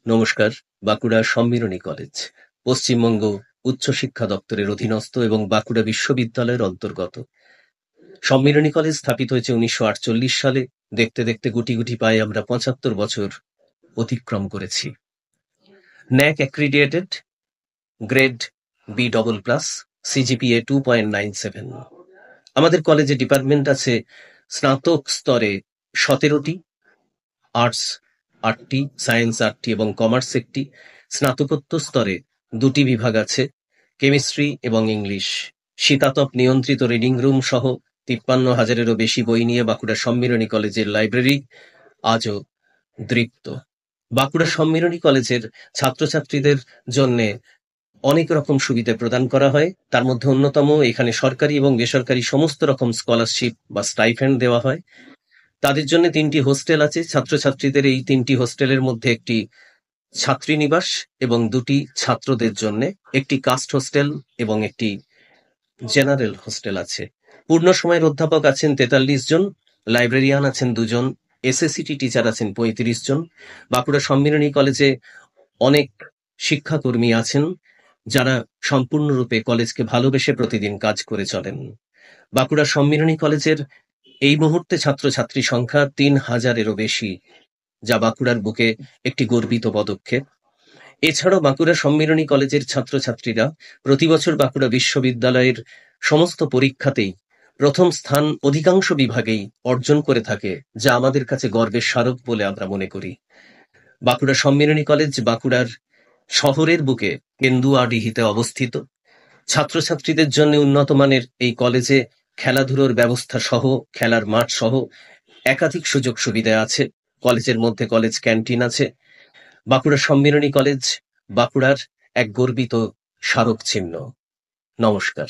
নমস্কার। বাঁকুড়া সম্মিলনী কলেজ পশ্চিমবঙ্গ উচ্চশিক্ষা দপ্তরের অধীনস্থ এবং বাঁকুড়া বিশ্ববিদ্যালয়ের অন্তর্গত। সম্মিলনী কলেজ স্থাপিত হয়েছে 1948 সালে। দেখতে দেখতে গুটি গুটি পায়ে আমরা 75 বছর অতিক্রম করেছি। ন্যাক অ্যাক্রিডিয়েটেড, গ্রেড B++, CGPA 2.97। আমাদের কলেজে ডিপার্টমেন্ট আছে স্নাতক স্তরে 17টি, আর্টস 8টি, সায়েন্স 8টি এবং কমার্স 1টি। স্নাতকোত্তর স্তরে 2টি বিভাগ আছে, কেমিস্ট্রি এবং ইংলিশ। শীতাতপ নিয়ন্ত্রিত রিডিং রুম সহ 53,000-এরও বেশি বই নিয়ে বাঁকুড়া সম্মিলনী কলেজের লাইব্রেরি আজও দৃপ্ত। বাঁকুড়া সম্মিলনী কলেজের ছাত্রছাত্রীদের জন্যে অনেক রকম সুবিধা প্রদান করা হয়। তার মধ্যে অন্যতম, এখানে সরকারি এবং বেসরকারি সমস্ত রকম স্কলারশিপ বা স্টাইফেন্ড দেওয়া হয়। তাদের জন্য 3টি হোস্টেল আছে। ছাত্রছাত্রীদের এই 3টি হোস্টেলের মধ্যে একটি ছাত্রীনিবাস এবং 2টি ছাত্রদের জন্য একটি কাস্ট হোস্টেল এবং একটি জেনারেল হোস্টেল আছে। পূর্ণ সময়ের অধ্যাপক আছেন 43 জন, লাইব্রেরিয়ান আছেন 2 জন, এসএসসিটি টিচার আছেন 35 জন। বাঁকুড়া সম্মিলনী কলেজে অনেক শিক্ষাকর্মী আছেন যারা সম্পূর্ণরূপে কলেজকে ভালোবেসে প্রতিদিন কাজ করে চলেন। বাঁকুড়া সম্মিলনী কলেজের এই মুহূর্তে ছাত্রছাত্রী সংখ্যা 3,000-এরও বেশি, যা বাঁকুড়ার বুকে একটি গর্বিত পদক্ষেপ। এছাড়াও বাঁকুড়া সম্মিলনী কলেজের ছাত্রছাত্রীরা প্রতি বছর বাঁকুড়া বিশ্ববিদ্যালয়ের সমস্ত পরীক্ষাতেই প্রথম স্থান অধিকাংশ বিভাগেই অর্জন করে থাকে, যা আমাদের কাছে গর্বের স্মারক বলে আমরা মনে করি। বাঁকুড়া সম্মিলনী কলেজ বাঁকুড়ার শহরের বুকে কেন্দুয়াডিহিতে অবস্থিত। ছাত্রছাত্রীদের জন্য উন্নত মানের এই কলেজে খেলাধুলোর ব্যবস্থা সহ, খেলার মাঠ সহ একাধিক সুযোগ সুবিধা আছে। কলেজের মধ্যে কলেজ ক্যান্টিন আছে। বাঁকুড়া সম্মিলনী কলেজ বাঁকুড়ার এক গর্বিত স্মারক চিহ্ন। নমস্কার।